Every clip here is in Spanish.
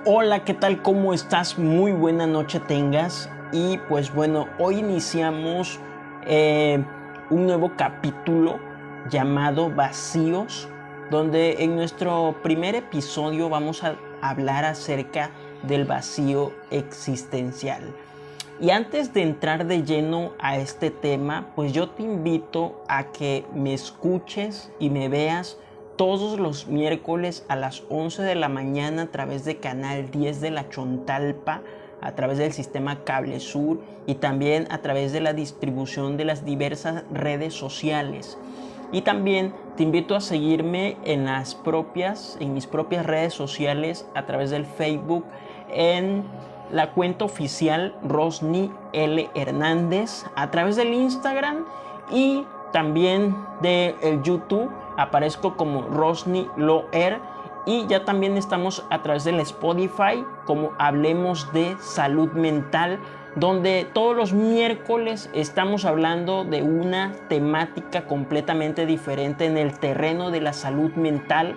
Hola, ¿qué tal? ¿Cómo estás? Muy buena noche tengas. Y pues bueno, hoy iniciamos un nuevo capítulo llamado Vacíos, donde en nuestro primer episodio vamos a hablar acerca del vacío existencial. Y antes de entrar de lleno a este tema, pues yo te invito a que me escuches y me veas todos los miércoles a las 11 de la mañana a través de Canal 10 de la Chontalpa, a través del sistema Cable Sur y también a través de la distribución de las diversas redes sociales. Y también te invito a seguirme en mis propias redes sociales a través del Facebook, en la cuenta oficial Rosny L. Hernández, a través del Instagram y también del YouTube. Aparezco como Rosny Loer y ya también estamos a través del Spotify como Hablemos de Salud Mental, donde todos los miércoles estamos hablando de una temática completamente diferente en el terreno de la salud mental,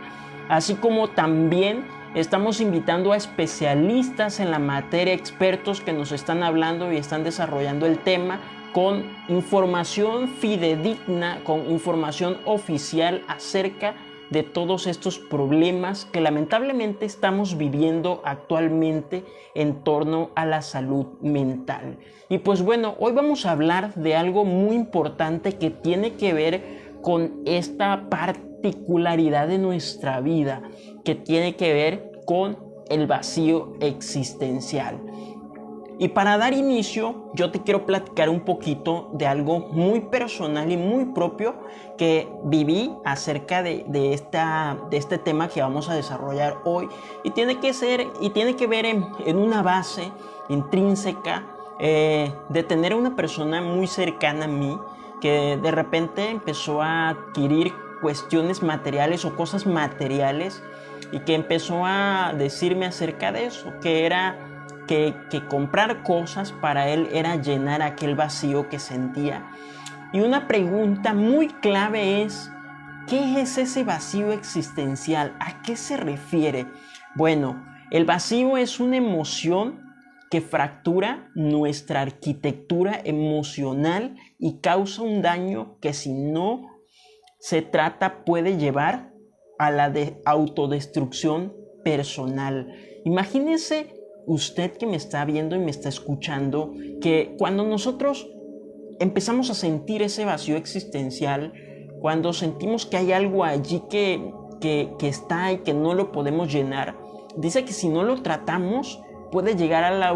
así como también estamos invitando a especialistas en la materia, expertos que nos están hablando y están desarrollando el tema con información fidedigna, con información oficial acerca de todos estos problemas que lamentablemente estamos viviendo actualmente en torno a la salud mental. Y pues bueno, hoy vamos a hablar de algo muy importante que tiene que ver con esta particularidad de nuestra vida, que tiene que ver con el vacío existencial. Y para dar inicio, yo te quiero platicar un poquito de algo muy personal y muy propio que viví acerca de este tema que vamos a desarrollar hoy. Y tiene que ver en una base intrínseca de tener a una persona muy cercana a mí que de repente empezó a adquirir cuestiones materiales o cosas materiales y que empezó a decirme acerca de eso, que era que comprar cosas para él era llenar aquel vacío que sentía. Y una pregunta muy clave es, ¿qué es ese vacío existencial? ¿A qué se refiere? Bueno, el vacío es una emoción que fractura nuestra arquitectura emocional y causa un daño que si no se trata puede llevar a la autodestrucción personal. Imagínense usted que me está viendo y me está escuchando, que cuando nosotros empezamos a sentir ese vacío existencial, cuando sentimos que hay algo allí que está y que no lo podemos llenar, dice que si no lo tratamos puede llegar a la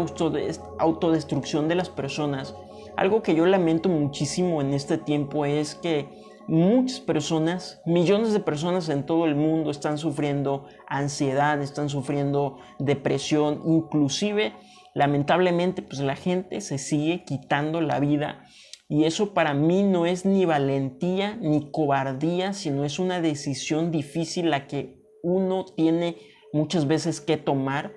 autodestrucción de las personas. Algo que yo lamento muchísimo en este tiempo es que muchas personas, millones de personas en todo el mundo están sufriendo ansiedad, están sufriendo depresión, inclusive lamentablemente pues la gente se sigue quitando la vida y eso para mí no es ni valentía ni cobardía, sino es una decisión difícil la que uno tiene muchas veces que tomar.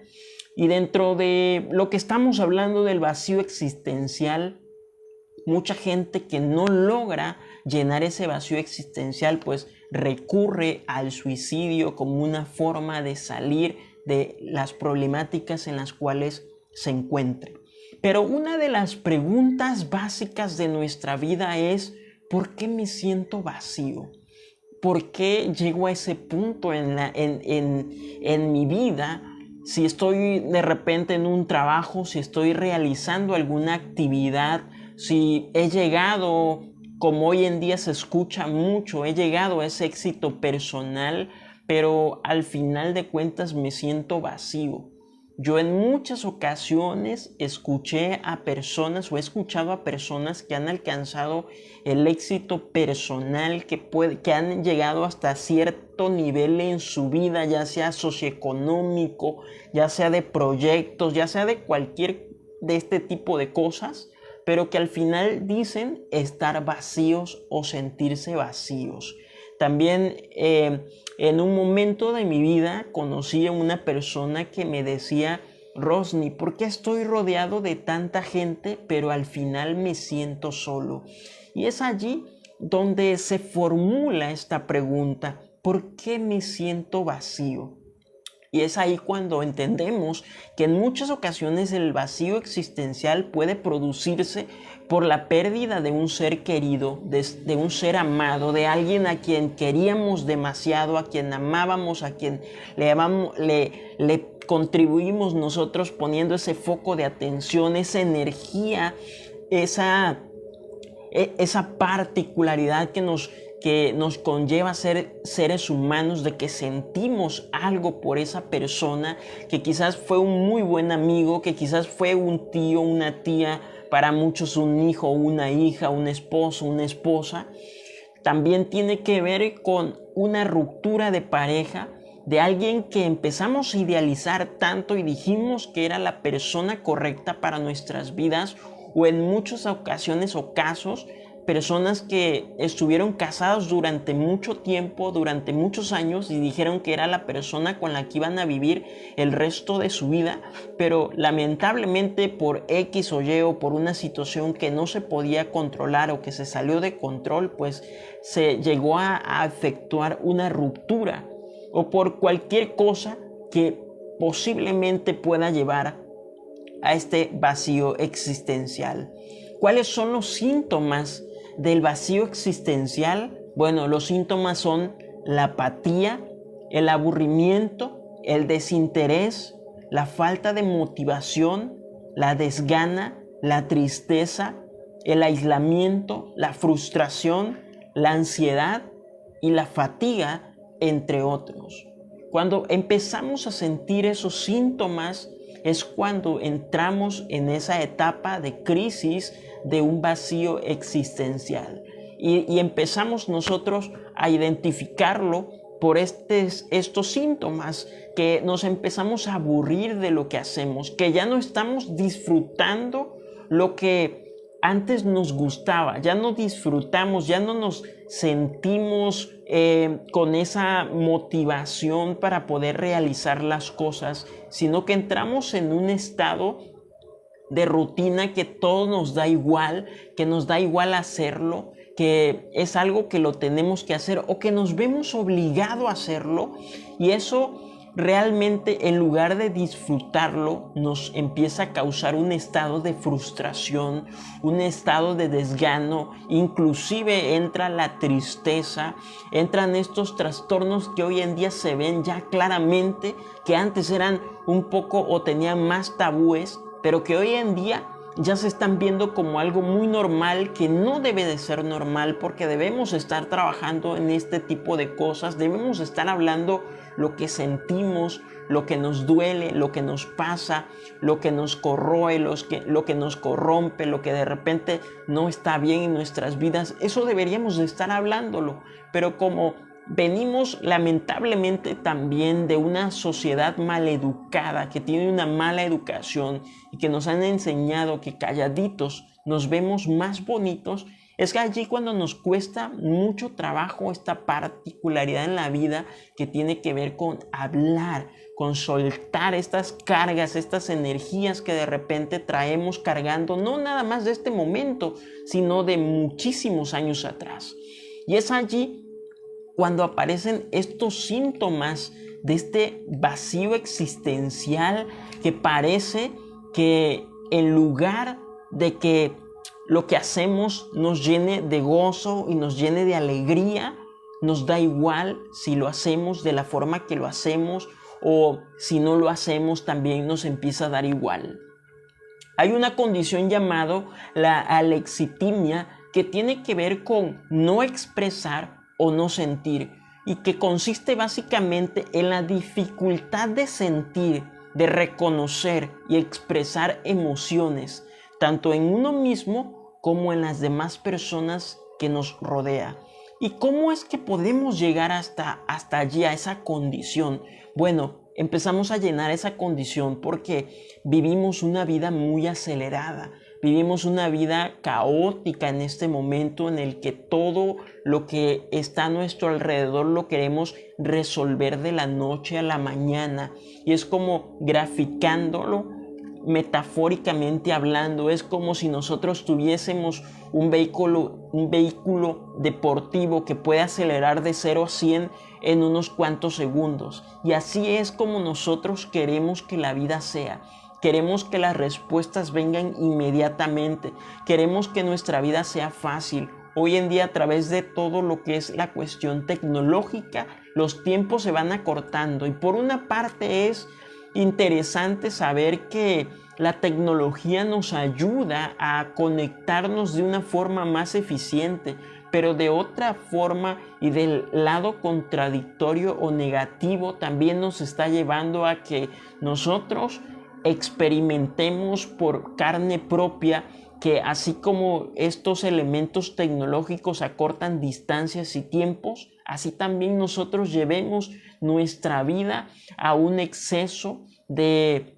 Y dentro de lo que estamos hablando del vacío existencial, mucha gente que no logra llenar ese vacío existencial pues recurre al suicidio como una forma de salir de las problemáticas en las cuales se encuentre. Pero una de las preguntas básicas de nuestra vida es, ¿por qué me siento vacío? ¿Por qué llego a ese punto en mi vida? Si estoy de repente en un trabajo, si estoy realizando alguna actividad, si he llegado, como hoy en día se escucha mucho, he llegado a ese éxito personal, pero al final de cuentas me siento vacío. Yo en muchas ocasiones escuché a personas o he escuchado a personas que han alcanzado el éxito personal, que han llegado hasta cierto nivel en su vida, ya sea socioeconómico, ya sea de proyectos, ya sea de cualquier de este tipo de cosas, pero que al final dicen estar vacíos o sentirse vacíos. También en un momento de mi vida conocí a una persona que me decía, Rosny, ¿por qué estoy rodeado de tanta gente, pero al final me siento solo? Y es allí donde se formula esta pregunta, ¿por qué me siento vacío? Y es ahí cuando entendemos que en muchas ocasiones el vacío existencial puede producirse por la pérdida de un ser querido, de un ser amado, de alguien a quien queríamos demasiado, a quien amábamos, a quien le contribuimos nosotros poniendo ese foco de atención, esa energía, esa particularidad que nos conlleva ser seres humanos, de que sentimos algo por esa persona, que quizás fue un muy buen amigo, que quizás fue un tío, una tía, para muchos un hijo, una hija, un esposo, una esposa. También tiene que ver con una ruptura de pareja, de alguien que empezamos a idealizar tanto y dijimos que era la persona correcta para nuestras vidas, o en muchas ocasiones o casos, personas que estuvieron casados durante mucho tiempo, durante muchos años, y dijeron que era la persona con la que iban a vivir el resto de su vida, pero lamentablemente por X o Y o por una situación que no se podía controlar o que se salió de control, pues se llegó a efectuar una ruptura, o por cualquier cosa que posiblemente pueda llevar a este vacío existencial. ¿Cuáles son los síntomas del vacío existencial? Bueno, los síntomas son la apatía, el aburrimiento, el desinterés, la falta de motivación, la desgana, la tristeza, el aislamiento, la frustración, la ansiedad y la fatiga, entre otros. Cuando empezamos a sentir esos síntomas es cuando entramos en esa etapa de crisis, de un vacío existencial. Y empezamos nosotros a identificarlo por estos síntomas, que nos empezamos a aburrir de lo que hacemos, que ya no estamos disfrutando lo que antes nos gustaba, ya no disfrutamos, ya no nos sentimos con esa motivación para poder realizar las cosas, sino que entramos en un estado de rutina que todo nos da igual, que nos da igual hacerlo, que es algo que lo tenemos que hacer o que nos vemos obligados a hacerlo, y eso realmente, en lugar de disfrutarlo, nos empieza a causar un estado de frustración, un estado de desgano, inclusive entra la tristeza, entran estos trastornos que hoy en día se ven ya claramente, que antes eran un poco o tenían más tabúes, pero que hoy en día ya se están viendo como algo muy normal, que no debe de ser normal, porque debemos estar trabajando en este tipo de cosas, debemos estar hablando lo que sentimos, lo que nos duele, lo que nos pasa, lo que nos corroe, lo que nos corrompe, lo que de repente no está bien en nuestras vidas. Eso deberíamos de estar hablándolo, pero como venimos lamentablemente también de una sociedad maleducada, que tiene una mala educación y que nos han enseñado que calladitos nos vemos más bonitos, es que allí cuando nos cuesta mucho trabajo esta particularidad en la vida que tiene que ver con hablar, con soltar estas cargas, estas energías que de repente traemos cargando, no nada más de este momento, sino de muchísimos años atrás. Y es allí cuando aparecen estos síntomas de este vacío existencial, que parece que en lugar de que lo que hacemos nos llene de gozo y nos llene de alegría, nos da igual si lo hacemos de la forma que lo hacemos, o si no lo hacemos también nos empieza a dar igual. Hay una condición llamada la alexitimia, que tiene que ver con no expresar o no sentir, y que consiste básicamente en la dificultad de sentir, de reconocer y expresar emociones, tanto en uno mismo como en las demás personas que nos rodea. ¿Y cómo es que podemos llegar hasta allí, a esa condición? Bueno, empezamos a llenar esa condición porque vivimos una vida muy acelerada. Vivimos una vida caótica en este momento, en el que todo lo que está a nuestro alrededor lo queremos resolver de la noche a la mañana. Y es como graficándolo, metafóricamente hablando, es como si nosotros tuviésemos un vehículo deportivo que puede acelerar de 0 a 100 en unos cuantos segundos. Y así es como nosotros queremos que la vida sea. Queremos que las respuestas vengan inmediatamente. Queremos que nuestra vida sea fácil. Hoy en día, a través de todo lo que es la cuestión tecnológica, los tiempos se van acortando. Y por una parte es interesante saber que la tecnología nos ayuda a conectarnos de una forma más eficiente, pero de otra forma y del lado contradictorio o negativo también nos está llevando a que nosotros experimentemos por carne propia que así como estos elementos tecnológicos acortan distancias y tiempos, así también nosotros llevemos nuestra vida a un exceso de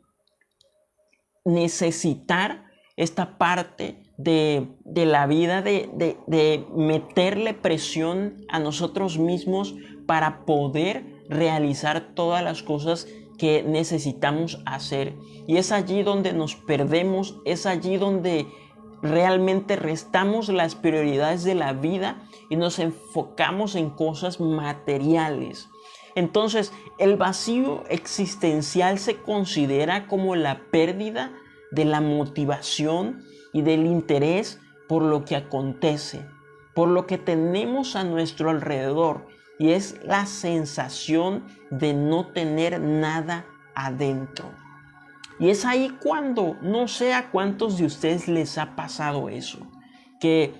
necesitar esta parte de la vida, de meterle presión a nosotros mismos para poder realizar todas las cosas que necesitamos hacer. Y es allí donde nos perdemos, es allí donde realmente restamos las prioridades de la vida y nos enfocamos en cosas materiales. Entonces, el vacío existencial se considera como la pérdida de la motivación y del interés por lo que acontece, por lo que tenemos a nuestro alrededor, y es la sensación de no tener nada adentro. Y es ahí cuando, no sé a cuántos de ustedes les ha pasado eso, que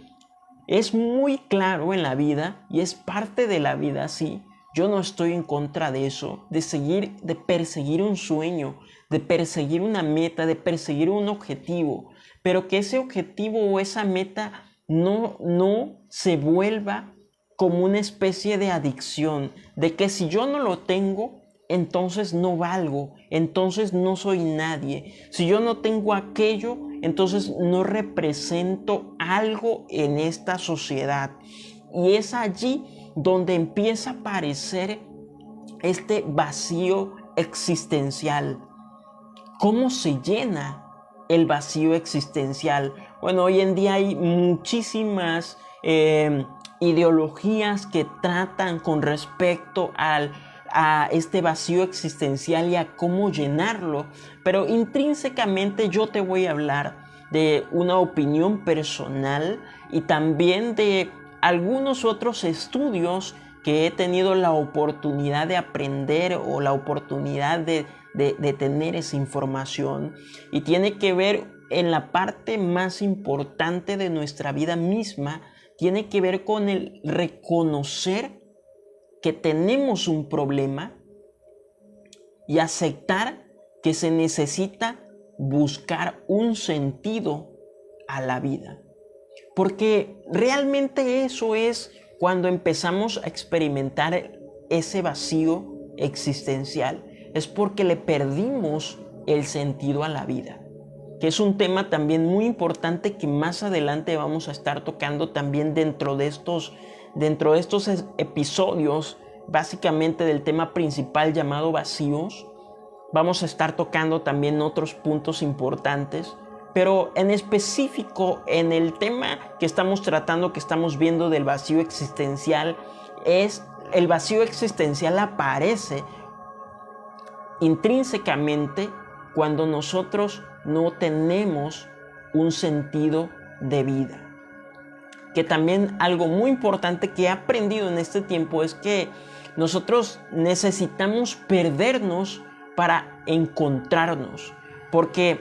es muy claro en la vida y es parte de la vida, sí. Yo no estoy en contra de eso, de perseguir un sueño, de perseguir una meta, de perseguir un objetivo, pero que ese objetivo o esa meta no se vuelva como una especie de adicción, de que si yo no lo tengo, entonces no valgo, entonces no soy nadie. Si yo no tengo aquello, entonces no represento algo en esta sociedad. Y es allí donde empieza a aparecer este vacío existencial. ¿Cómo se llena el vacío existencial? Bueno, hoy en día hay muchísimas ideologías que tratan con respecto a este vacío existencial y a cómo llenarlo, pero intrínsecamente yo te voy a hablar de una opinión personal y también de algunos otros estudios que he tenido la oportunidad de aprender o la oportunidad de tener esa información, y tiene que ver en la parte más importante de nuestra vida misma, tiene que ver con el reconocer que tenemos un problema y aceptar que se necesita buscar un sentido a la vida. Porque realmente eso es cuando empezamos a experimentar ese vacío existencial. Es porque le perdimos el sentido a la vida, que es un tema también muy importante que más adelante vamos a estar tocando también dentro de estos episodios, básicamente del tema principal llamado vacíos. Vamos a estar tocando también otros puntos importantes, pero en específico en el tema que estamos tratando, que estamos viendo del vacío existencial, el vacío existencial aparece intrínsecamente cuando nosotros no tenemos un sentido de vida. Que también algo muy importante que he aprendido en este tiempo es que nosotros necesitamos perdernos para encontrarnos, porque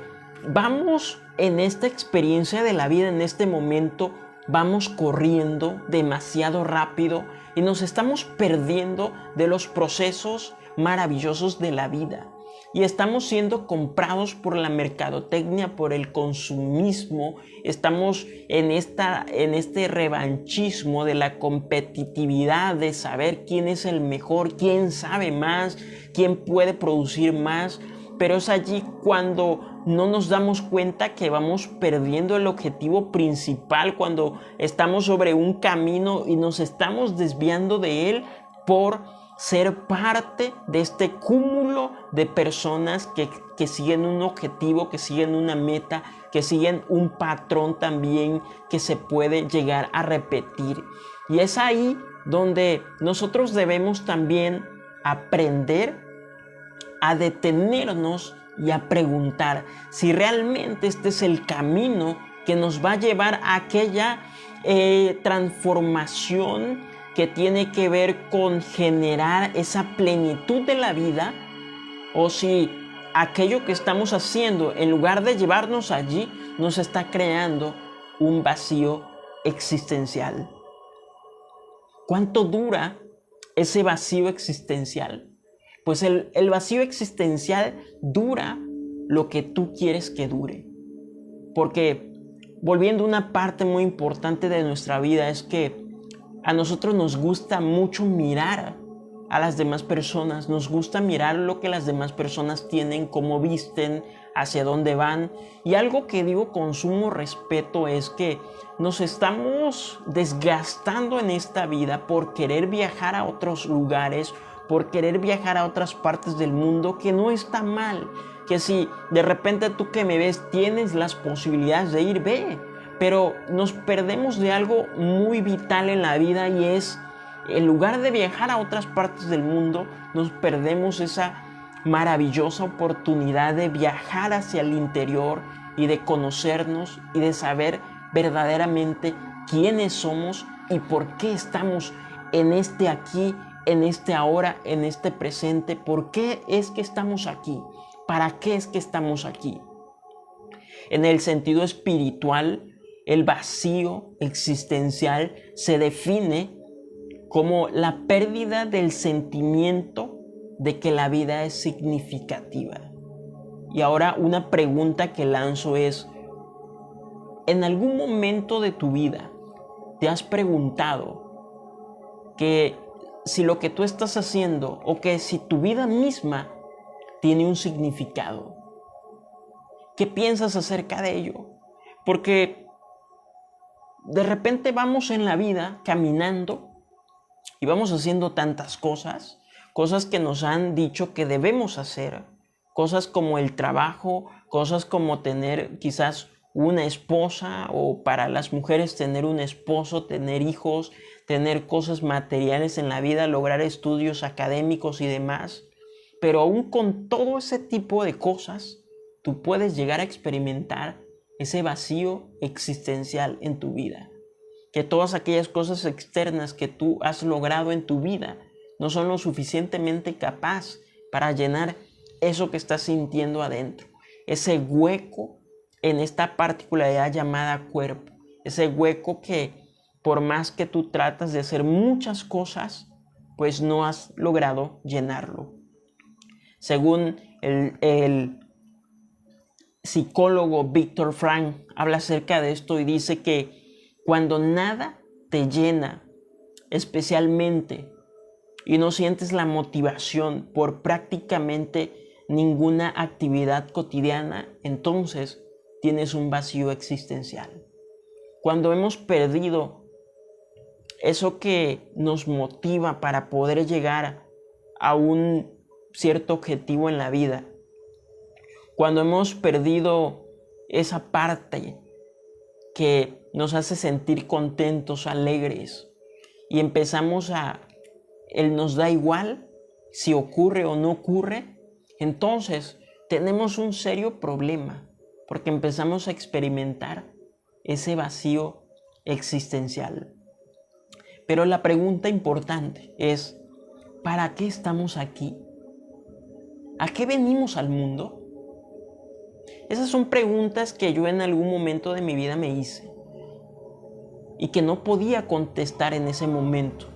vamos en esta experiencia de la vida, en este momento, vamos corriendo demasiado rápido y nos estamos perdiendo de los procesos maravillosos de la vida. Y estamos siendo comprados por la mercadotecnia, por el consumismo. Estamos en este revanchismo de la competitividad, de saber quién es el mejor, quién sabe más, quién puede producir más. Pero es allí cuando no nos damos cuenta que vamos perdiendo el objetivo principal, cuando estamos sobre un camino y nos estamos desviando de él por ser parte de este cúmulo de personas que siguen un objetivo, que siguen una meta, que siguen un patrón también que se puede llegar a repetir. Y es ahí donde nosotros debemos también aprender a detenernos y a preguntar si realmente este es el camino que nos va a llevar a aquella transformación que tiene que ver con generar esa plenitud de la vida, o si aquello que estamos haciendo, en lugar de llevarnos allí, nos está creando un vacío existencial. ¿Cuánto dura ese vacío existencial? Pues el vacío existencial dura lo que tú quieres que dure. Porque, volviendo a una parte muy importante de nuestra vida, es que a nosotros nos gusta mucho mirar a las demás personas, nos gusta mirar lo que las demás personas tienen, cómo visten, hacia dónde van. Y algo que digo con sumo respeto es que nos estamos desgastando en esta vida por querer viajar a otros lugares, por querer viajar a otras partes del mundo, que no está mal. Que si de repente tú que me ves tienes las posibilidades de ir, ve. Pero nos perdemos de algo muy vital en la vida, y es, en lugar de viajar a otras partes del mundo, nos perdemos esa maravillosa oportunidad de viajar hacia el interior y de conocernos y de saber verdaderamente quiénes somos y por qué estamos en este aquí, en este ahora, en este presente. ¿Por qué es que estamos aquí? ¿Para qué es que estamos aquí? En el sentido espiritual, el vacío existencial se define como la pérdida del sentimiento de que la vida es significativa. Y ahora una pregunta que lanzo es, ¿en algún momento de tu vida te has preguntado que si lo que tú estás haciendo, o que si tu vida misma tiene un significado? ¿Qué piensas acerca de ello? Porque de repente vamos en la vida caminando y vamos haciendo tantas cosas que nos han dicho que debemos hacer, cosas como el trabajo, cosas como tener quizás una esposa, o para las mujeres tener un esposo, tener hijos, tener cosas materiales en la vida, lograr estudios académicos y demás. Pero aún con todo ese tipo de cosas, tú puedes llegar a experimentar ese vacío existencial en tu vida. Que todas aquellas cosas externas que tú has logrado en tu vida no son lo suficientemente capaz para llenar eso que estás sintiendo adentro. Ese hueco en esta particularidad llamada cuerpo. Ese hueco que por más que tú tratas de hacer muchas cosas, pues no has logrado llenarlo. Según el psicólogo Viktor Frankl habla acerca de esto y dice que cuando nada te llena especialmente y no sientes la motivación por prácticamente ninguna actividad cotidiana, entonces tienes un vacío existencial. Cuando hemos perdido eso que nos motiva para poder llegar a un cierto objetivo en la vida, cuando hemos perdido esa parte que nos hace sentir contentos, alegres, y empezamos nos da igual si ocurre o no ocurre, entonces tenemos un serio problema, porque empezamos a experimentar ese vacío existencial. Pero la pregunta importante es, ¿para qué estamos aquí? ¿A qué venimos al mundo? Esas son preguntas que yo en algún momento de mi vida me hice y que no podía contestar en ese momento,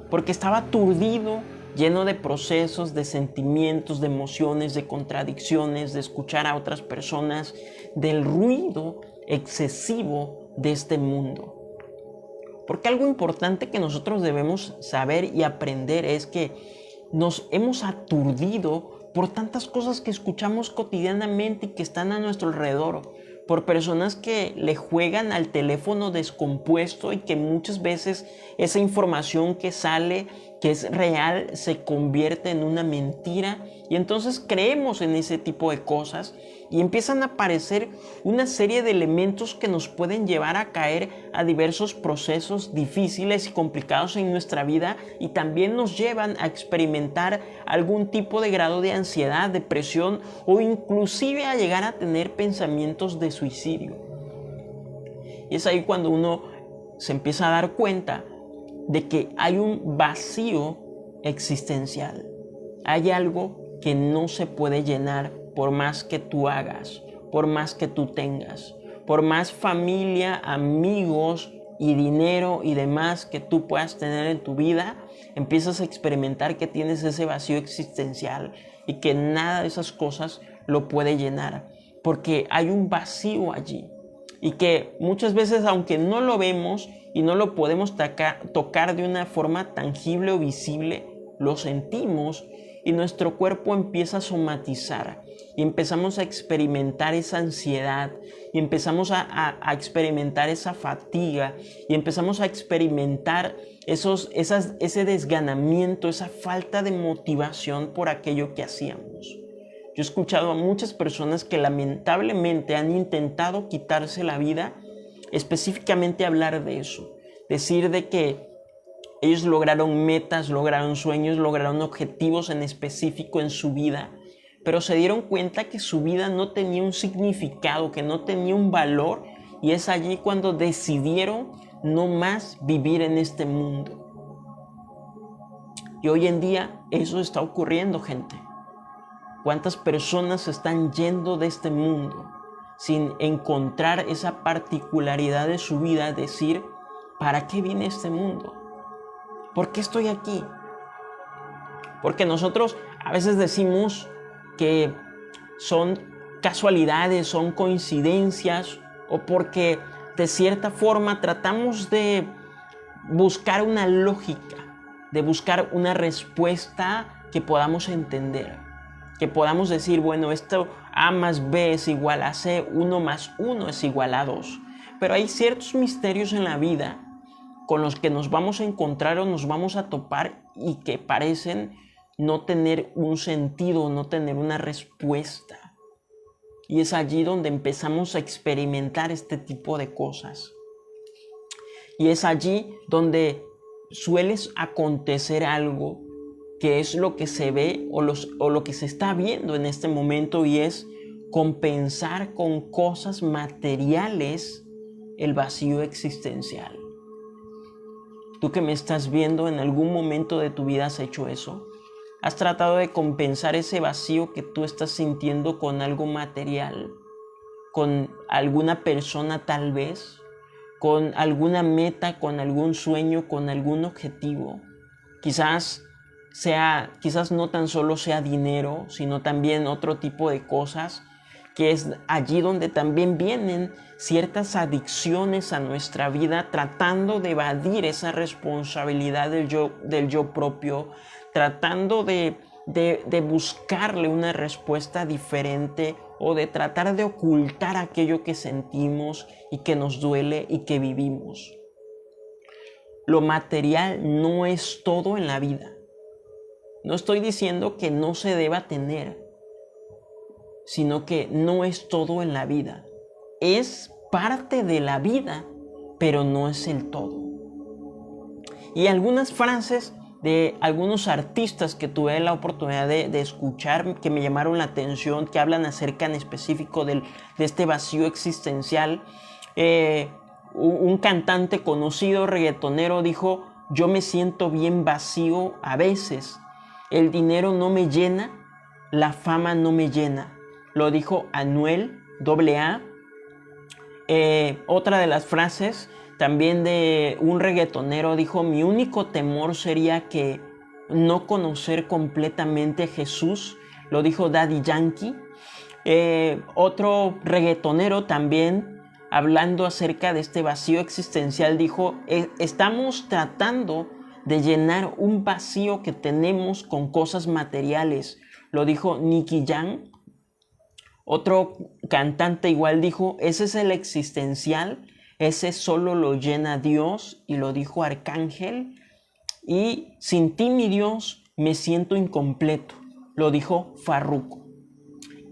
porque estaba aturdido, lleno de procesos, de sentimientos, de emociones, de contradicciones, de escuchar a otras personas, del ruido excesivo de este mundo. Porque algo importante que nosotros debemos saber y aprender es que nos hemos aturdido por tantas cosas que escuchamos cotidianamente y que están a nuestro alrededor, por personas que le juegan al teléfono descompuesto y que muchas veces esa información que sale, que es real se convierte en una mentira y entonces creemos en ese tipo de cosas y empiezan a aparecer una serie de elementos que nos pueden llevar a caer a diversos procesos difíciles y complicados en nuestra vida y también nos llevan a experimentar algún tipo de grado de ansiedad, depresión o inclusive a llegar a tener pensamientos de suicidio. Y es ahí cuando uno se empieza a dar cuenta de que hay un vacío existencial. Hay algo que no se puede llenar por más que tú hagas, por más que tú tengas, por más familia, amigos y dinero y demás que tú puedas tener en tu vida, empiezas a experimentar que tienes ese vacío existencial y que nada de esas cosas lo puede llenar, porque hay un vacío allí. Y que muchas veces, aunque no lo vemos y no lo podemos tocar de una forma tangible o visible, lo sentimos y nuestro cuerpo empieza a somatizar y empezamos a experimentar esa ansiedad y empezamos a experimentar esa fatiga y empezamos a experimentar ese desganamiento, esa falta de motivación por aquello que hacíamos. Yo he escuchado a muchas personas que lamentablemente han intentado quitarse la vida, específicamente hablar de eso, decir de que ellos lograron metas, lograron sueños, lograron objetivos en específico en su vida, pero se dieron cuenta que su vida no tenía un significado, que no tenía un valor, y es allí cuando decidieron no más vivir en este mundo. Y hoy en día eso está ocurriendo, gente. ¿Cuántas personas están yendo de este mundo sin encontrar esa particularidad de su vida? Decir, ¿para qué vine a este mundo? ¿Por qué estoy aquí? Porque nosotros a veces decimos que son casualidades, son coincidencias, o porque de cierta forma tratamos de buscar una lógica, de buscar una respuesta que podamos entender. Que podamos decir, bueno, esto A más B es igual a C, 1 más 1 es igual a 2. Pero hay ciertos misterios en la vida con los que nos vamos a encontrar o nos vamos a topar y que parecen no tener un sentido, no tener una respuesta. Y es allí donde empezamos a experimentar este tipo de cosas. Y es allí donde suele acontecer algo que es lo que se ve o lo que se está viendo en este momento, y es compensar con cosas materiales el vacío existencial. Tú que me estás viendo, ¿en algún momento de tu vida has hecho eso? ¿Has tratado de compensar ese vacío que tú estás sintiendo con algo material? ¿Con alguna persona tal vez? ¿Con alguna meta, con algún sueño, con algún objetivo? Quizás no tan solo sea dinero, sino también otro tipo de cosas, que es allí donde también vienen ciertas adicciones a nuestra vida, tratando de evadir esa responsabilidad del yo propio, tratando de buscarle una respuesta diferente o de tratar de ocultar aquello que sentimos y que nos duele y que vivimos. Lo material no es todo en la vida. No estoy diciendo que no se deba tener, sino que no es todo en la vida. Es parte de la vida, pero no es el todo. Y algunas frases de algunos artistas que tuve la oportunidad de escuchar, que me llamaron la atención, que hablan acerca en específico de este vacío existencial. Un cantante conocido, reggaetonero, dijo: yo me siento bien vacío a veces. El dinero no me llena, la fama no me llena. Lo dijo Anuel AA. Otra de las frases también de un reggaetonero dijo: mi único temor sería que no conocer completamente a Jesús. Lo dijo Daddy Yankee. Otro reggaetonero también, hablando acerca de este vacío existencial, dijo: estamos tratando de llenar un vacío que tenemos con cosas materiales. Lo dijo Nicky Jam. Otro cantante igual dijo: ese es el existencial, ese solo lo llena Dios, y lo dijo Arcángel. y sin ti, mi Dios, me siento incompleto, lo dijo Farruko.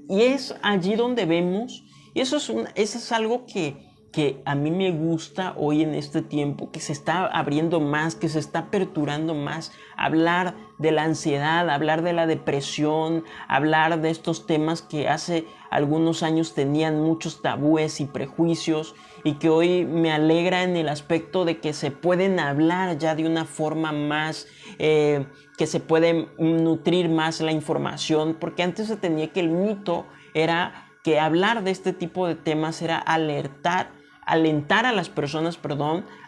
Y es allí donde vemos, y eso es algo que a mí me gusta hoy en este tiempo, que se está abriendo más, que se está aperturando más, hablar de la ansiedad, hablar de la depresión, hablar de estos temas que hace algunos años tenían muchos tabúes y prejuicios, y que hoy me alegra en el aspecto de que se pueden hablar ya de una forma más, que se puede nutrir más la información, porque antes se tenía que el mito era que hablar de este tipo de temas era alentar a las personas,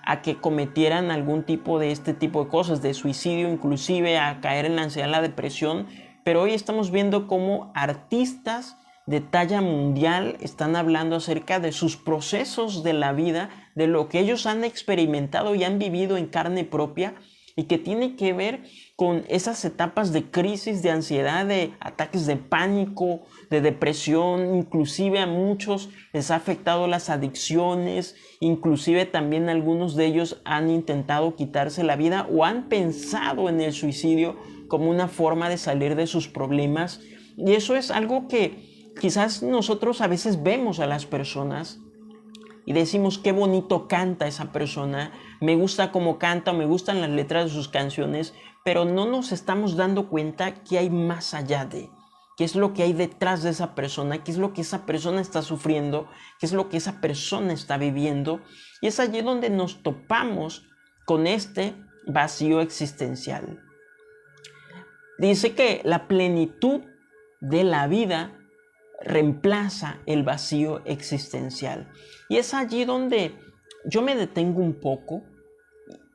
a que cometieran algún tipo de este tipo de cosas, de suicidio, inclusive a caer en la ansiedad, la depresión. Pero hoy estamos viendo cómo artistas de talla mundial están hablando acerca de sus procesos de la vida, de lo que ellos han experimentado y han vivido en carne propia, y que tiene que ver con esas etapas de crisis, de ansiedad, de ataques de pánico, de depresión. Inclusive a muchos les ha afectado las adicciones, inclusive también algunos de ellos han intentado quitarse la vida o han pensado en el suicidio como una forma de salir de sus problemas. Y eso es algo que quizás nosotros a veces vemos a las personas y decimos: qué bonito canta esa persona, me gusta cómo canta, me gustan las letras de sus canciones, pero no nos estamos dando cuenta que hay más allá de, qué es lo que hay detrás de esa persona, qué es lo que esa persona está sufriendo, qué es lo que esa persona está viviendo. Y es allí donde nos topamos con este vacío existencial. Dice que la plenitud de la vida reemplaza el vacío existencial. Y es allí donde yo me detengo un poco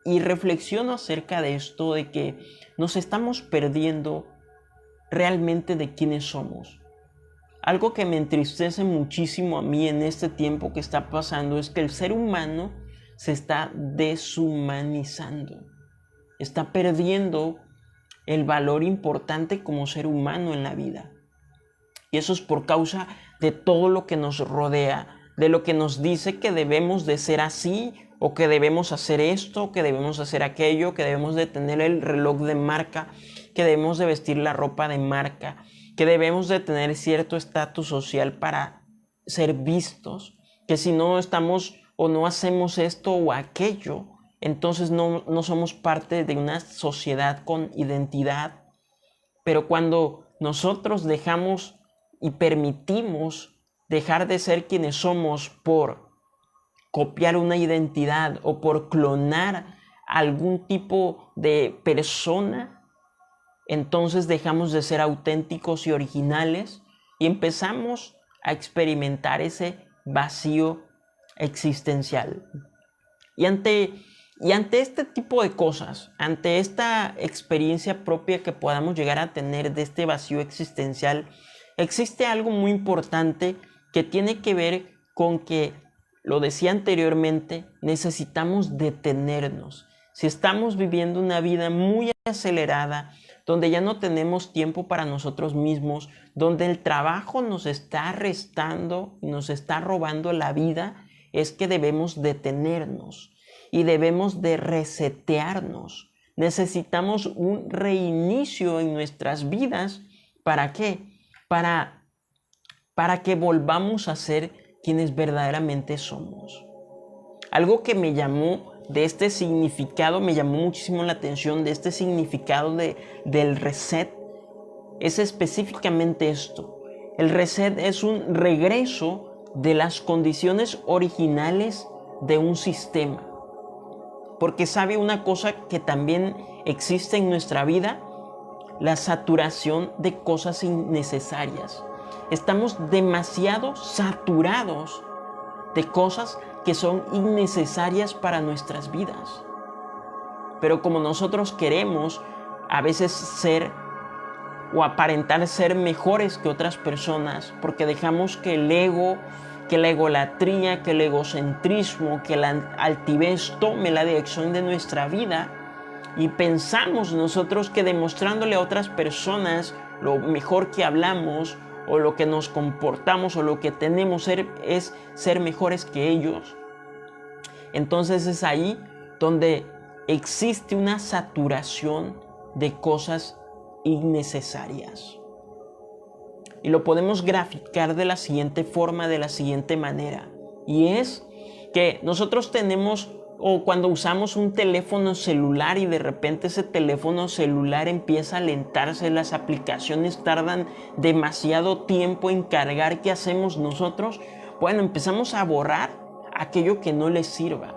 y reflexiono acerca de esto, de que nos estamos perdiendo realmente de quiénes somos. Algo que me entristece muchísimo a mí en este tiempo que está pasando es que el ser humano se está deshumanizando, está perdiendo el valor importante como ser humano en la vida. Y eso es por causa de todo lo que nos rodea, de lo que nos dice que debemos de ser así, o que debemos hacer esto, que debemos hacer aquello, que debemos de tener el reloj de marca, que debemos de vestir la ropa de marca, que debemos de tener cierto estatus social para ser vistos, que si no estamos o no hacemos esto o aquello, entonces no somos parte de una sociedad con identidad. Pero cuando nosotros dejamos y permitimos dejar de ser quienes somos por copiar una identidad o por clonar algún tipo de persona, entonces dejamos de ser auténticos y originales y empezamos a experimentar ese vacío existencial. Y ante este tipo de cosas, ante esta experiencia propia que podamos llegar a tener de este vacío existencial, existe algo muy importante que tiene que ver con que, lo decía anteriormente, necesitamos detenernos. Si estamos viviendo una vida muy acelerada, donde ya no tenemos tiempo para nosotros mismos, donde el trabajo nos está restando y nos está robando la vida, es que debemos detenernos y debemos de resetearnos. Necesitamos un reinicio en nuestras vidas. ¿Para qué? Para que volvamos a ser quienes verdaderamente somos. Algo que me llamó de este significado, me llamó muchísimo la atención de este significado del reset, es específicamente esto. El reset es un regreso de las condiciones originales de un sistema. Porque sabe una cosa que también existe en nuestra vida: la saturación de cosas innecesarias. Estamos demasiado saturados de cosas que son innecesarias para nuestras vidas. Pero como nosotros queremos a veces ser o aparentar ser mejores que otras personas, porque dejamos que el ego, que la egolatría, que el egocentrismo, que la altivez tome la dirección de nuestra vida, y pensamos nosotros que demostrándole a otras personas lo mejor que hablamos o lo que nos comportamos o lo que tenemos es ser mejores que ellos. Entonces es ahí donde existe una saturación de cosas innecesarias. Y lo podemos graficar de la siguiente forma, de la siguiente manera. Y es que nosotros tenemos, o cuando usamos un teléfono celular y de repente ese teléfono celular empieza a alentarse, las aplicaciones tardan demasiado tiempo en cargar, ¿qué hacemos nosotros? Bueno, empezamos a borrar aquello que no les sirva.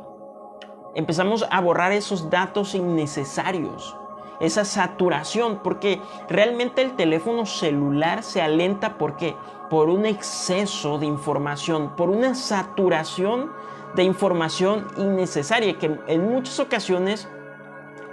Empezamos a borrar esos datos innecesarios, esa saturación, porque realmente el teléfono celular se alenta, ¿por qué? Por un exceso de información, por una saturación de información innecesaria, que en muchas ocasiones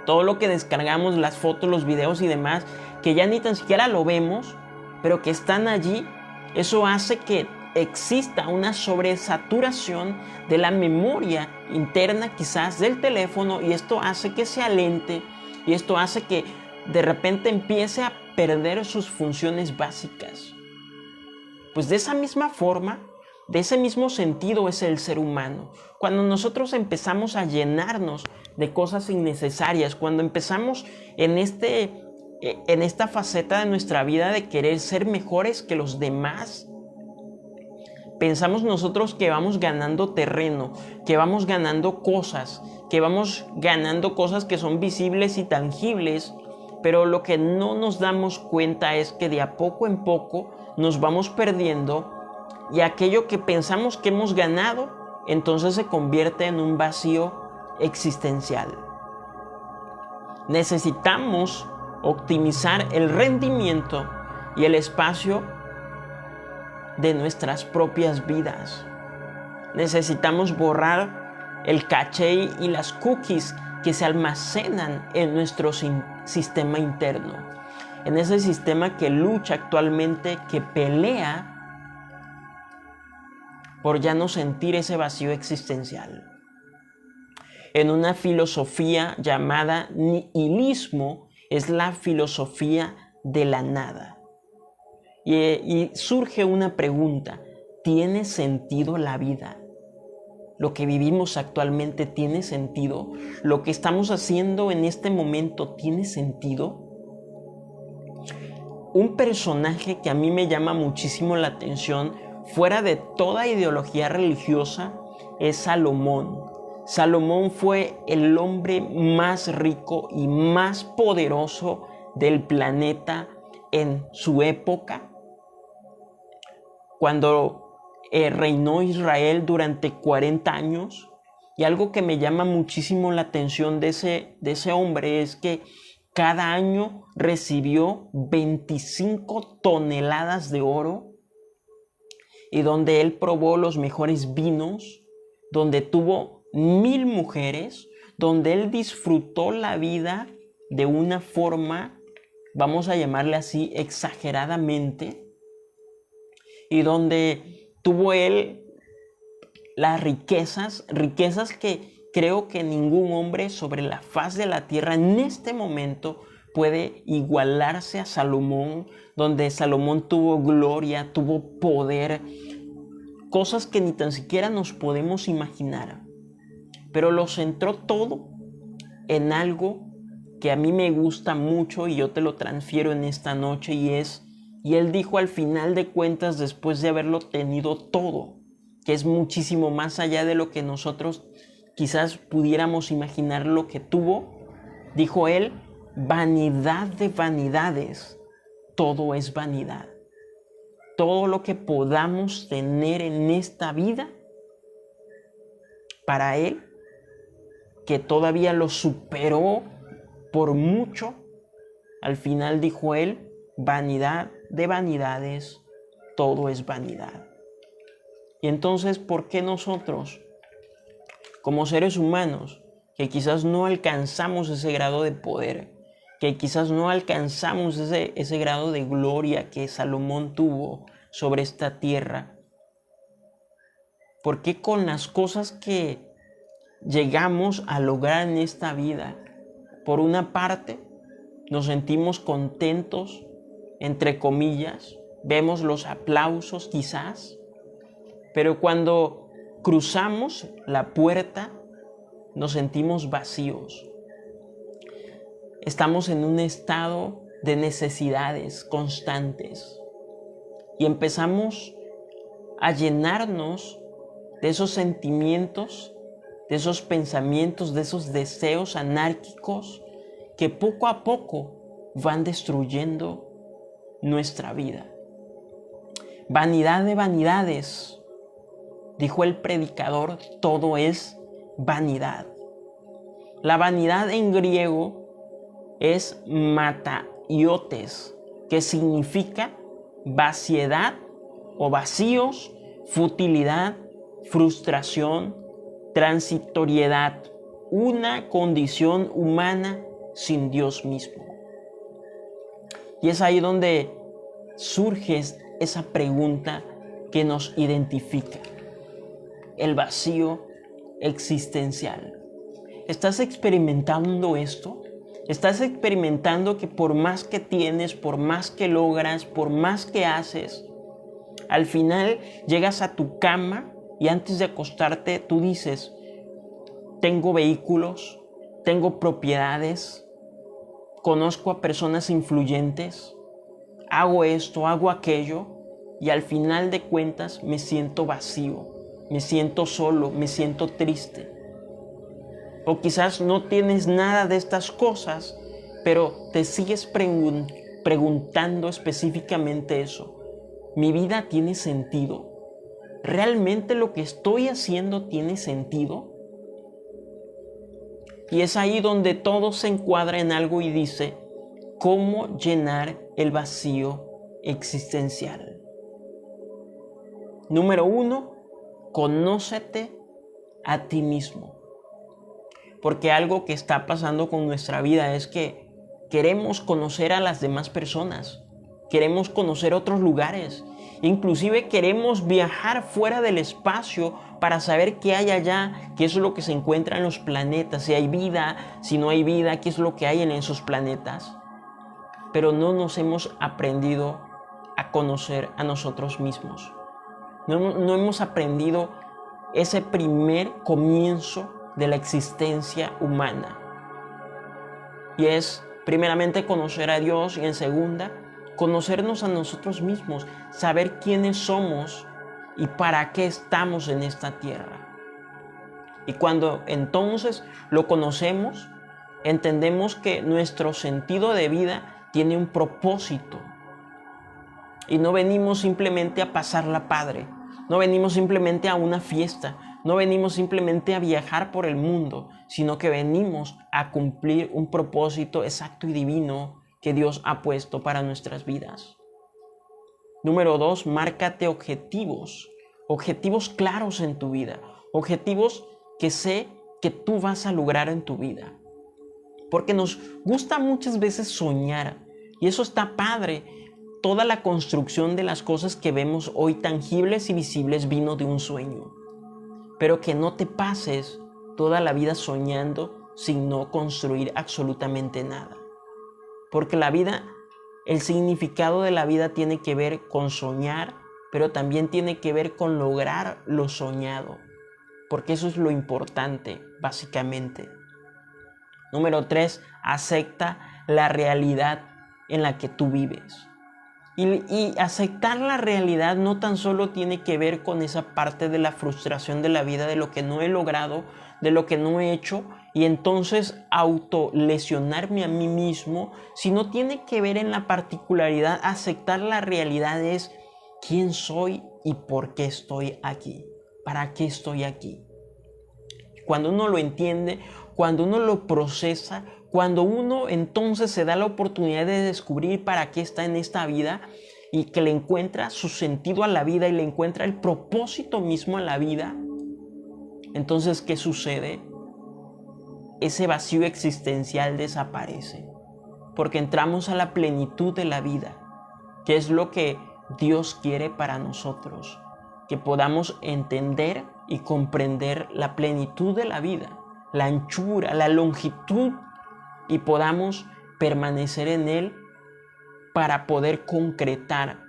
todo lo que descargamos, las fotos, los videos y demás, que ya ni tan siquiera lo vemos, pero que están allí, eso hace que exista una sobresaturación de la memoria interna quizás del teléfono, y esto hace que se alente, y esto hace que de repente empiece a perder sus funciones básicas. Pues de esa misma forma, de ese mismo sentido es el ser humano. Cuando nosotros empezamos a llenarnos de cosas innecesarias, cuando empezamos en esta faceta de nuestra vida de querer ser mejores que los demás, pensamos nosotros que vamos ganando terreno, que vamos ganando cosas, que son visibles y tangibles, pero lo que no nos damos cuenta es que de a poco en poco nos vamos perdiendo, y aquello que pensamos que hemos ganado, entonces se convierte en un vacío existencial. Necesitamos optimizar el rendimiento y el espacio de nuestras propias vidas. Necesitamos borrar el caché y las cookies que se almacenan en nuestro sistema interno, en ese sistema que lucha actualmente, que pelea por ya no sentir ese vacío existencial. En una filosofía llamada nihilismo, es la filosofía de la nada. Y surge una pregunta: ¿tiene sentido la vida? ¿Lo que vivimos actualmente tiene sentido? ¿Lo que estamos haciendo en este momento tiene sentido? Un personaje que a mí me llama muchísimo la atención, fuera de toda ideología religiosa, es Salomón. Salomón fue el hombre más rico y más poderoso del planeta en su época, cuando reinó Israel durante 40 años. Y algo que me llama muchísimo la atención de ese hombre es que cada año recibió 25 toneladas de oro, y donde él probó los mejores vinos, donde tuvo 1000 mujeres, donde él disfrutó la vida de una forma, vamos a llamarle así, exageradamente, y donde tuvo él las riquezas que creo que ningún hombre sobre la faz de la tierra en este momento puede igualarse a Salomón, donde Salomón tuvo gloria, tuvo poder, cosas que ni tan siquiera nos podemos imaginar. Pero lo centró todo en algo que a mí me gusta mucho, y yo te lo transfiero en esta noche, y él dijo al final de cuentas, después de haberlo tenido todo, que es muchísimo más allá de lo que nosotros quizás pudiéramos imaginar lo que tuvo, dijo él: vanidad de vanidades, todo es vanidad. Todo lo que podamos tener en esta vida, para él, que todavía lo superó por mucho, al final dijo él: vanidad de vanidades, todo es vanidad. Y entonces, ¿por qué nosotros, como seres humanos, que quizás no alcanzamos ese grado de poder, que quizás no alcanzamos ese grado de gloria que Salomón tuvo sobre esta tierra, por qué con las cosas que llegamos a lograr en esta vida, por una parte, nos sentimos contentos, entre comillas, vemos los aplausos quizás, pero cuando cruzamos la puerta nos sentimos vacíos, estamos en un estado de necesidades constantes y empezamos a llenarnos de esos sentimientos, de esos pensamientos, de esos deseos anárquicos que poco a poco van destruyendo nuestra vida. Vanidad de vanidades, dijo el predicador, todo es vanidad. La vanidad en griego es mataiotes, que significa vaciedad o vacíos, futilidad, frustración, transitoriedad, una condición humana sin Dios mismo. Y es ahí donde surge esa pregunta que nos identifica: el vacío existencial. ¿Estás experimentando esto? ¿Estás experimentando que por más que tienes, por más que logras, por más que haces, al final llegas a tu cama y antes de acostarte tú dices: tengo vehículos, tengo propiedades, conozco a personas influyentes, hago esto, hago aquello, y al final de cuentas me siento vacío, me siento solo, me siento triste? O quizás no tienes nada de estas cosas, pero te sigues preguntando específicamente eso: ¿mi vida tiene sentido? ¿Realmente lo que estoy haciendo tiene sentido? Y es ahí donde todo se encuadra en algo y dice: ¿cómo llenar el vacío existencial? Número 1, conócete a ti mismo. Porque algo que está pasando con nuestra vida es que queremos conocer a las demás personas, queremos conocer otros lugares, inclusive queremos viajar fuera del espacio para saber qué hay allá, qué es lo que se encuentra en los planetas, si hay vida, si no hay vida, qué es lo que hay en esos planetas. Pero no nos hemos aprendido a conocer a nosotros mismos. No hemos aprendido ese primer comienzo de la existencia humana. Y es primeramente conocer a Dios y en segunda, conocernos a nosotros mismos, saber quiénes somos y para qué estamos en esta tierra. Y cuando entonces lo conocemos, entendemos que nuestro sentido de vida tiene un propósito. Y no venimos simplemente a pasarla padre, no venimos simplemente a una fiesta, no venimos simplemente a viajar por el mundo, sino que venimos a cumplir un propósito exacto y divino que Dios ha puesto para nuestras vidas. Número 2, márcate objetivos claros en tu vida, objetivos que sé que tú vas a lograr en tu vida. Porque nos gusta muchas veces soñar, y eso está padre. Toda la construcción de las cosas que vemos hoy tangibles y visibles vino de un sueño. Pero que no te pases toda la vida soñando sin no construir absolutamente nada. Porque la vida, el significado de la vida tiene que ver con soñar, pero también tiene que ver con lograr lo soñado. Porque eso es lo importante, básicamente. Número 3, acepta la realidad en la que tú vives. Y aceptar la realidad no tan solo tiene que ver con esa parte de la frustración de la vida, de lo que no he logrado, de lo que no he hecho, y entonces autolesionarme a mí mismo, sino tiene que ver en la particularidad. Aceptar la realidad es quién soy y por qué estoy aquí, para qué estoy aquí. Cuando uno lo entiende, cuando uno lo procesa, cuando uno entonces se da la oportunidad de descubrir para qué está en esta vida y que le encuentra su sentido a la vida y le encuentra el propósito mismo a la vida, entonces, ¿qué sucede? Ese vacío existencial desaparece, porque entramos a la plenitud de la vida, que es lo que Dios quiere para nosotros, que podamos entender y comprender la plenitud de la vida, la anchura, la longitud, y podamos permanecer en Él para poder concretar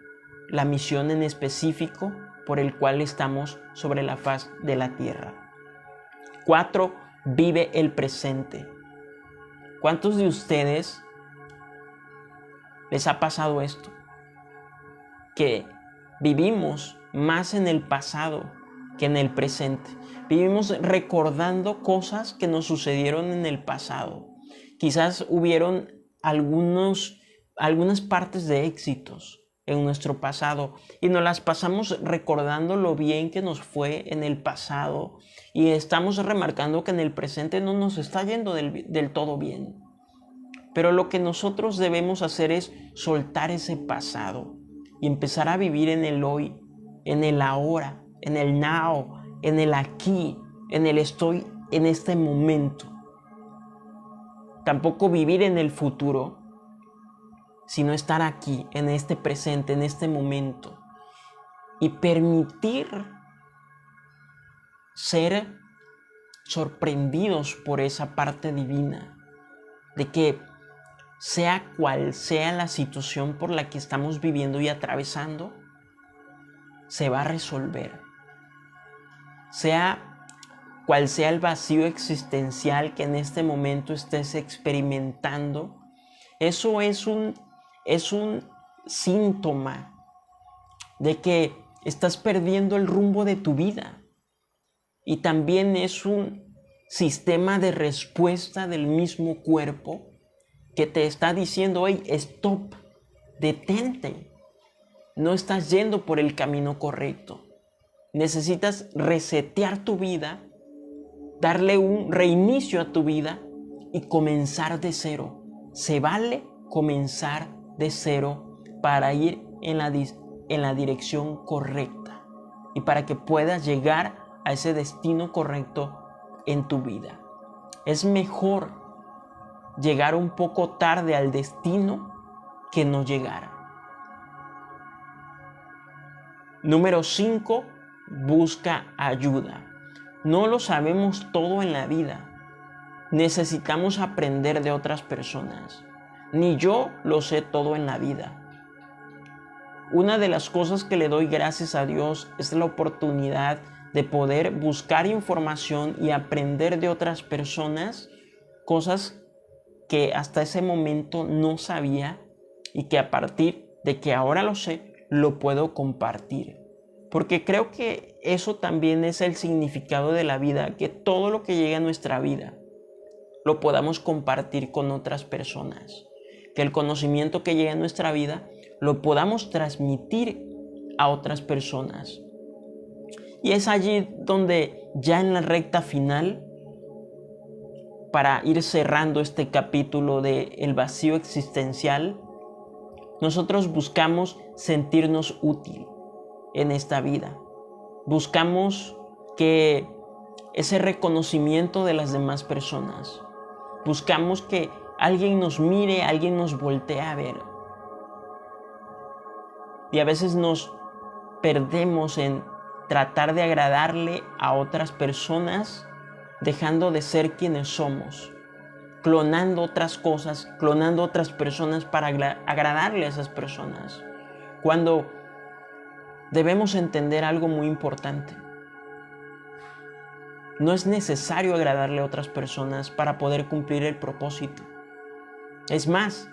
la misión en específico por el cual estamos sobre la faz de la tierra. 4, vive el presente. ¿Cuántos de ustedes les ha pasado esto? Que vivimos más en el pasado que en el presente. Vivimos recordando cosas que nos sucedieron en el pasado. Quizás hubieron algunas partes de éxitos en nuestro pasado y nos las pasamos recordando lo bien que nos fue en el pasado y estamos remarcando que en el presente no nos está yendo del todo bien. Pero lo que nosotros debemos hacer es soltar ese pasado y empezar a vivir en el hoy, en el ahora, en el now, en el aquí, en el estoy en este momento. Tampoco vivir en el futuro, sino estar aquí, en este presente, en este momento. Y permitir ser sorprendidos por esa parte divina, de que sea cual sea la situación por la que estamos viviendo y atravesando, se va a resolver. Sea cual sea el vacío existencial que en este momento estés experimentando, eso es un síntoma de que estás perdiendo el rumbo de tu vida. Y también es un sistema de respuesta del mismo cuerpo que te está diciendo, hey, stop, detente, no estás yendo por el camino correcto. Necesitas resetear tu vida, darle un reinicio a tu vida y comenzar de cero. Se vale comenzar de cero para ir en la dirección correcta y para que puedas llegar a ese destino correcto en tu vida. Es mejor llegar un poco tarde al destino que no llegar. Número 5, busca ayuda. No lo sabemos todo en la vida. Necesitamos aprender de otras personas. Ni yo lo sé todo en la vida. Una de las cosas que le doy gracias a Dios es la oportunidad de poder buscar información y aprender de otras personas cosas que hasta ese momento no sabía y que a partir de que ahora lo sé, lo puedo compartir. Porque creo que eso también es el significado de la vida, que todo lo que llega a nuestra vida lo podamos compartir con otras personas. Que el conocimiento que llega a nuestra vida lo podamos transmitir a otras personas. Y es allí donde ya en la recta final, para ir cerrando este capítulo de el vacío existencial, nosotros buscamos sentirnos útil en esta vida. Buscamos que ese reconocimiento de las demás personas. Buscamos que alguien nos mire, alguien nos voltee a ver. Y a veces nos perdemos en tratar de agradarle a otras personas, dejando de ser quienes somos, clonando otras cosas, clonando otras personas para agradarle a esas personas. Cuando debemos entender algo muy importante. No es necesario agradarle a otras personas para poder cumplir el propósito. Es más,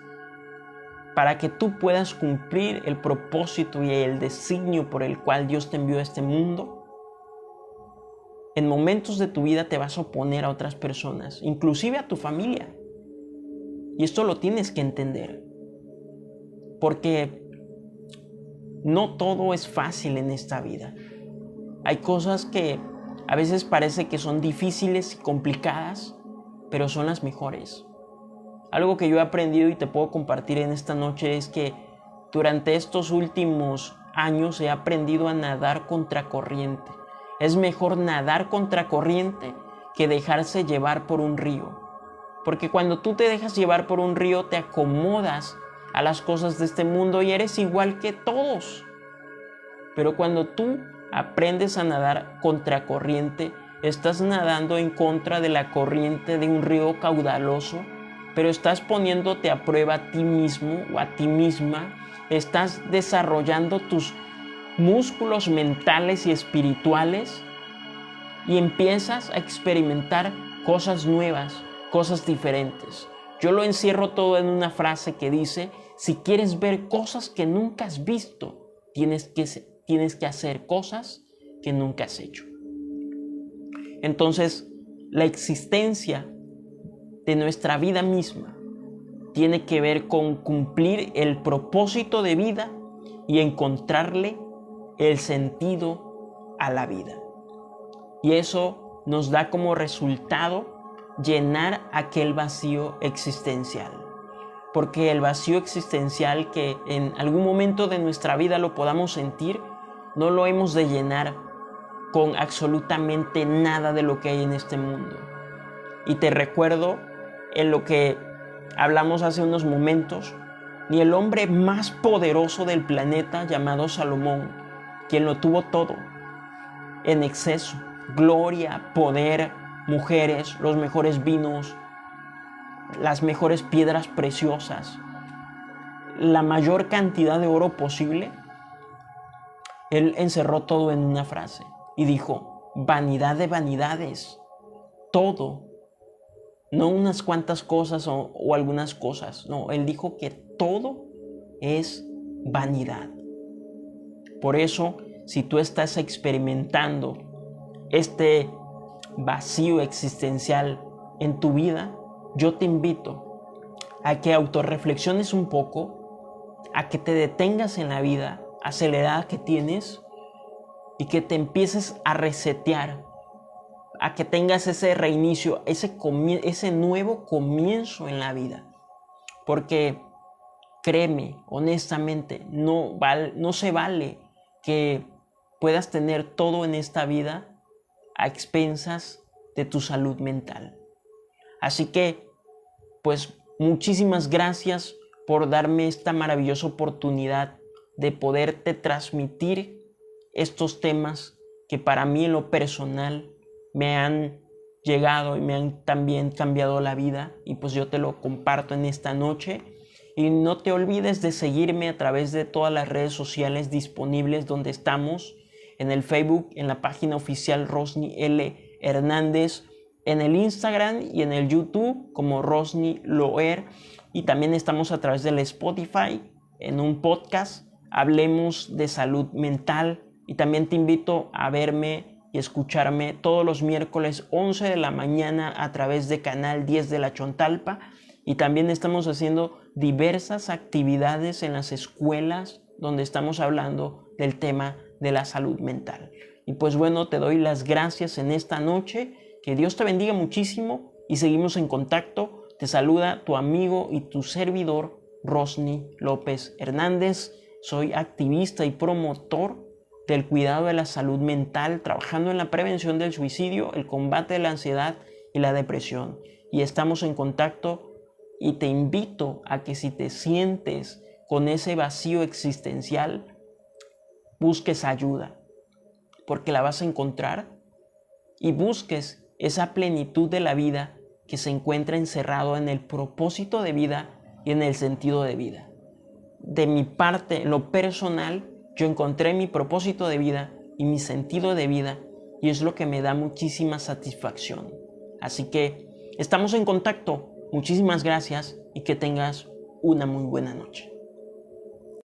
para que tú puedas cumplir el propósito y el designio por el cual Dios te envió a este mundo, en momentos de tu vida te vas a oponer a otras personas, inclusive a tu familia. Y esto lo tienes que entender. Porque no todo es fácil en esta vida. Hay cosas que a veces parece que son difíciles y complicadas, pero son las mejores. Algo que yo he aprendido y te puedo compartir en esta noche es que durante estos últimos años he aprendido a nadar contracorriente. Es mejor nadar contracorriente que dejarse llevar por un río. Porque cuando tú te dejas llevar por un río, te acomodas a las cosas de este mundo y eres igual que todos. Pero cuando tú aprendes a nadar contracorriente, estás nadando en contra de la corriente de un río caudaloso, pero estás poniéndote a prueba a ti mismo o a ti misma, estás desarrollando tus músculos mentales y espirituales y empiezas a experimentar cosas nuevas, cosas diferentes. Yo lo encierro todo en una frase que dice: si quieres ver cosas que nunca has visto, tienes que hacer cosas que nunca has hecho. Entonces, la existencia de nuestra vida misma tiene que ver con cumplir el propósito de vida y encontrarle el sentido a la vida. Y eso nos da como resultado llenar aquel vacío existencial. Porque el vacío existencial que en algún momento de nuestra vida lo podamos sentir, no lo hemos de llenar con absolutamente nada de lo que hay en este mundo. Y te recuerdo en lo que hablamos hace unos momentos, ni el hombre más poderoso del planeta llamado Salomón, quien lo tuvo todo, en exceso, gloria, poder, mujeres, los mejores vinos, las mejores piedras preciosas, la mayor cantidad de oro posible, él encerró todo en una frase y dijo: vanidad de vanidades, todo, no unas cuantas cosas o algunas cosas, no, él dijo que todo es vanidad. Por eso, si tú estás experimentando este vacío existencial en tu vida, yo te invito a que autorreflexiones un poco, a que te detengas en la vida acelerada que tienes y que te empieces a resetear, a que tengas ese reinicio, ese nuevo comienzo en la vida. Porque créeme, honestamente, no se vale que puedas tener todo en esta vida a expensas de tu salud mental. Así que, pues, muchísimas gracias por darme esta maravillosa oportunidad de poderte transmitir estos temas que para mí en lo personal me han llegado y me han también cambiado la vida, y pues yo te lo comparto en esta noche. Y no te olvides de seguirme a través de todas las redes sociales disponibles donde estamos, en el Facebook, en la página oficial Rosny L. Hernández, en el Instagram y en el YouTube como Rosny Loer, y también estamos a través del Spotify en un podcast, Hablemos de Salud Mental, y también te invito a verme y escucharme todos los miércoles 11 de la mañana a través de Canal 10 de La Chontalpa, y también estamos haciendo diversas actividades en las escuelas donde estamos hablando del tema de la salud mental. Y pues bueno, te doy las gracias en esta noche, que Dios te bendiga muchísimo y seguimos en contacto. Te saluda tu amigo y tu servidor Rosny López Hernández. Soy activista y promotor del cuidado de la salud mental, trabajando en la prevención del suicidio, el combate de la ansiedad y la depresión. Y estamos en contacto, y te invito a que si te sientes con ese vacío existencial, busques ayuda, porque la vas a encontrar, y busques esa plenitud de la vida que se encuentra encerrado en el propósito de vida y en el sentido de vida. De mi parte, en lo personal, yo encontré mi propósito de vida y mi sentido de vida, y es lo que me da muchísima satisfacción. Así que estamos en contacto. Muchísimas gracias y que tengas una muy buena noche.